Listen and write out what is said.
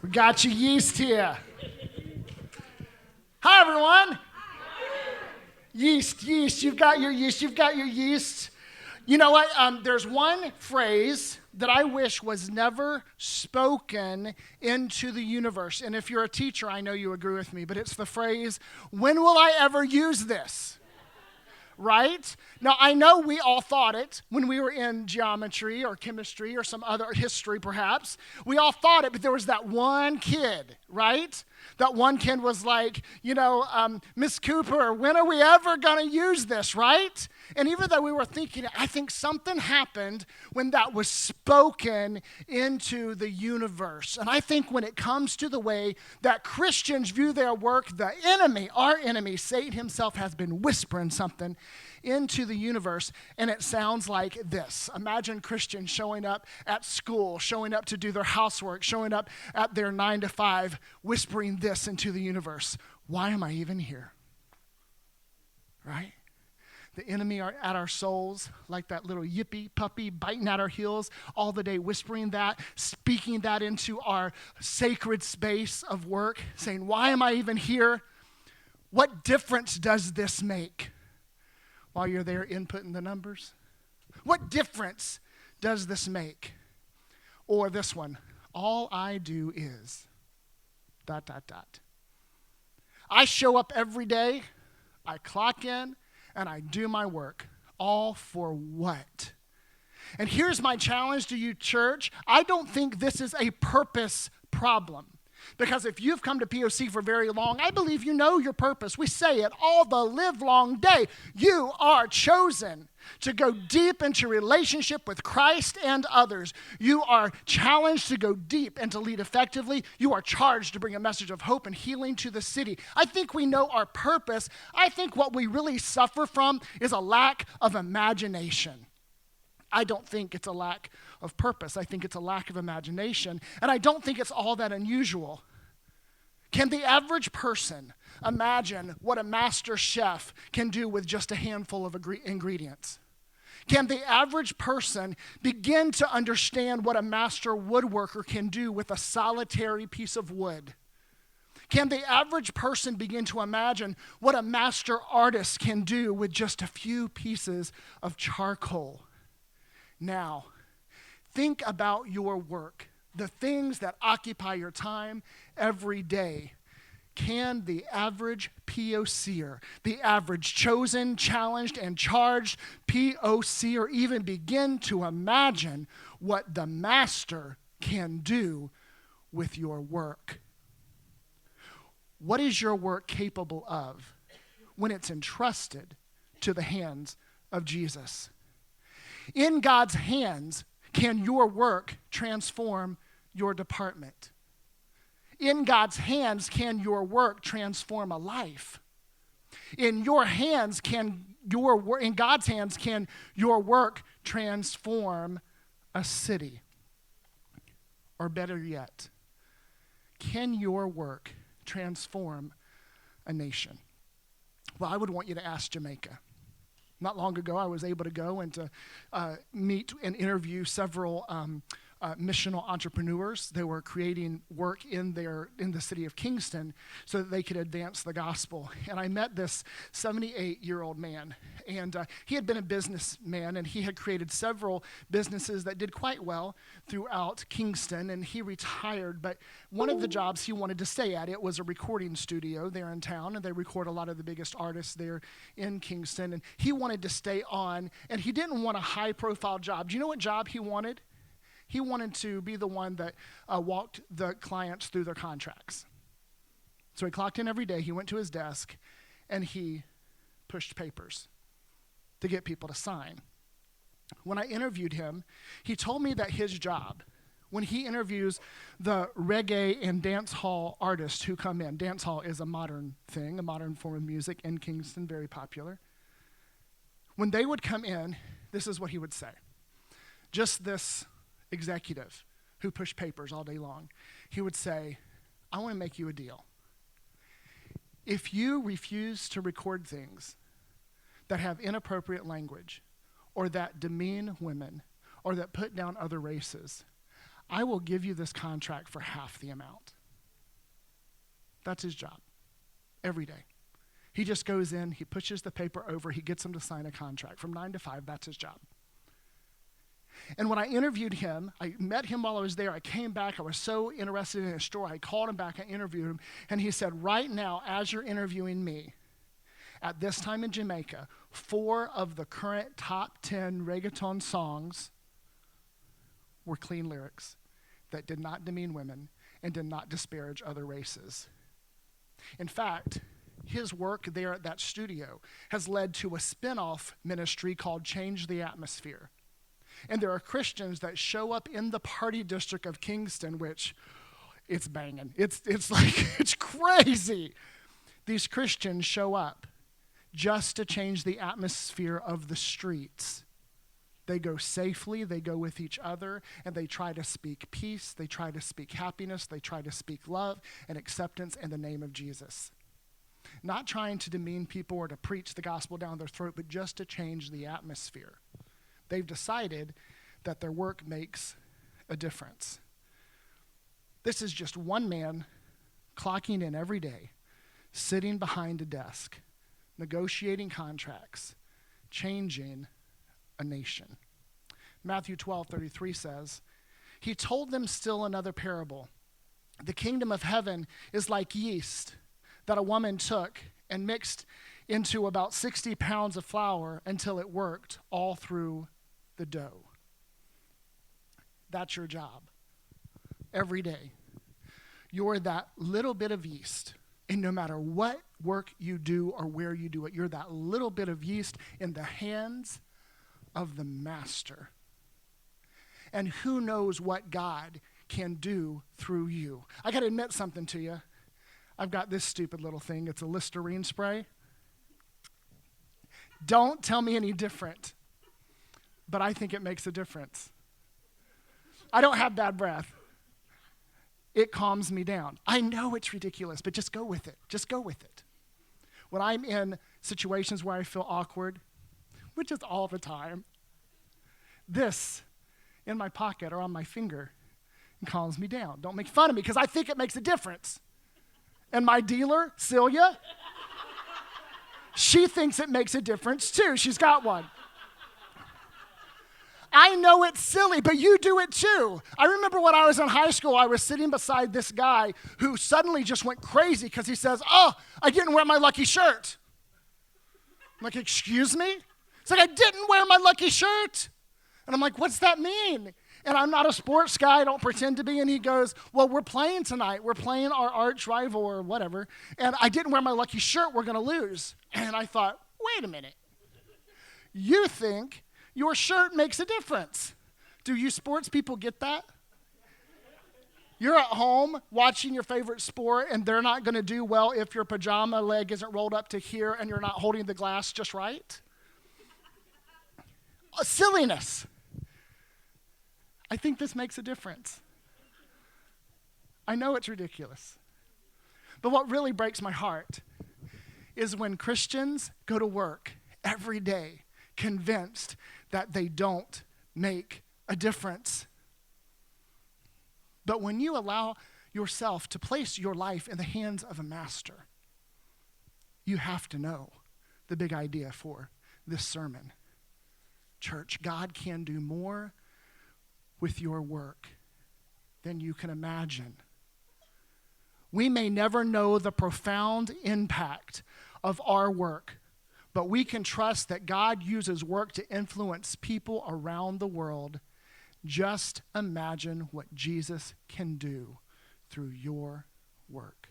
We got your yeast here. Hi, everyone. Yeast. You've got your yeast. You know what? There's one phrase that I wish was never spoken into the universe. And if you're a teacher, I know you agree with me, but it's the phrase, when will I ever use this? Right? Now, I know we all thought it when we were in geometry or chemistry or some other history, perhaps. We all thought it, but there was that one kid, right? That one kid was like, Miss Cooper, when are we ever going to use this, right? And even though we were thinking, I think something happened when that was spoken into the universe. And I think when it comes to the way that Christians view their work, the enemy, our enemy, Satan himself, has been whispering something into the universe, and it sounds like this. Imagine Christians showing up at school, showing up to do their housework, showing up at their 9 to 5, whispering this into the universe. Why am I even here? Right? The enemy are at our souls like that little yippy puppy biting at our heels all the day, whispering that, speaking that into our sacred space of work, saying, why am I even here? What difference does this make? While you're there inputting the numbers? What difference does this make? Or this one, all I do is ... I show up every day, I clock in, and I do my work. All for what? And here's my challenge to you, church. I don't think this is a purpose problem. Because if you've come to POC for very long, I believe you know your purpose. We say it all the live long day. You are chosen to go deep into relationship with Christ and others. You are challenged to go deep and to lead effectively. You are charged to bring a message of hope and healing to the city. I think we know our purpose. I think what we really suffer from is a lack of imagination. I don't think it's a lack of purpose. I think it's a lack of imagination. And I don't think it's all that unusual. Can the average person imagine what a master chef can do with just a handful of ingredients? Can the average person begin to understand what a master woodworker can do with a solitary piece of wood? Can the average person begin to imagine what a master artist can do with just a few pieces of charcoal? Now, think about your work, the things that occupy your time every day. Can the average POCer, the average chosen, challenged, and charged POCer even begin to imagine what the master can do with your work? What is your work capable of when it's entrusted to the hands of Jesus? In God's hands, can your work transform your department? In God's hands, can your work transform a life? In God's hands, can your work transform a city? Or better yet, can your work transform a nation? Well, I would want you to ask Jamaica. Not long ago, I was able to go and to meet and interview several missional entrepreneurs. They were creating work in the city of Kingston so that they could advance the gospel. And I met this 78-year-old man, and he had been a businessman, and he had created several businesses that did quite well throughout Kingston, and he retired. But one of the jobs he wanted to stay at, it was a recording studio there in town, and they record a lot of the biggest artists there in Kingston, and he wanted to stay on, and he didn't want a high-profile job. Do you know what job he wanted? He wanted to be the one that walked the clients through their contracts. So he clocked in every day, he went to his desk, and he pushed papers to get people to sign. When I interviewed him, he told me that his job, when he interviews the reggae and dance hall artists who come in, dance hall is a modern thing, a modern form of music in Kingston, very popular. When they would come in, this is what he would say. Just this executive who pushed papers all day long, he would say, I want to make you a deal. If you refuse to record things that have inappropriate language or that demean women or that put down other races, I will give you this contract for half the amount. That's his job every day. He just goes in, he pushes the paper over, he gets them to sign a contract. From 9 to 5, that's his job. And when I interviewed him, I met him while I was there. I came back. I was so interested in his story. I called him back. I interviewed him. And he said, right now, as you're interviewing me, at this time in Jamaica, 4 of the current top 10 reggaeton songs were clean lyrics that did not demean women and did not disparage other races. In fact, his work there at that studio has led to a spin-off ministry called Change the Atmosphere. And there are Christians that show up in the party district of Kingston, which it's banging. It's like, it's crazy. These Christians show up just to change the atmosphere of the streets. They go safely, they go with each other, and they try to speak peace, they try to speak happiness, they try to speak love and acceptance in the name of Jesus. Not trying to demean people or to preach the gospel down their throat, but just to change the atmosphere. They've decided that their work makes a difference. This is just one man clocking in every day, sitting behind a desk, negotiating contracts, changing a nation. Matthew 12:33 says, he told them still another parable. The kingdom of heaven is like yeast that a woman took and mixed into about 60 pounds of flour until it worked all through the dough. That's your job. Every day, you're that little bit of yeast. And no matter what work you do or where you do it, you're that little bit of yeast in the hands of the master. And who knows what God can do through you. I got to admit something to you. I've got this stupid little thing. It's a Listerine spray. Don't tell me any different. But I think it makes a difference. I don't have bad breath. It calms me down. I know it's ridiculous, but just go with it. Just go with it. When I'm in situations where I feel awkward, which is all the time, this in my pocket or on my finger calms me down. Don't make fun of me because I think it makes a difference. And my dealer, Celia, she thinks it makes a difference too. She's got one. I know it's silly, but you do it too. I remember when I was in high school, I was sitting beside this guy who suddenly just went crazy because he says, oh, I didn't wear my lucky shirt. I'm like, excuse me? It's like, I didn't wear my lucky shirt. And I'm like, what's that mean? And I'm not a sports guy. I don't pretend to be. And he goes, well, we're playing tonight. We're playing our arch rival or whatever. And I didn't wear my lucky shirt. We're going to lose. And I thought, wait a minute. You think your shirt makes a difference. Do you sports people get that? You're at home watching your favorite sport, and they're not going to do well if your pajama leg isn't rolled up to here and you're not holding the glass just right. Silliness. I think this makes a difference. I know it's ridiculous. But what really breaks my heart is when Christians go to work every day convinced that they don't make a difference. But when you allow yourself to place your life in the hands of a master, you have to know the big idea for this sermon. Church, God can do more with your work than you can imagine. We may never know the profound impact of our work, but we can trust that God uses work to influence people around the world. Just imagine what Jesus can do through your work.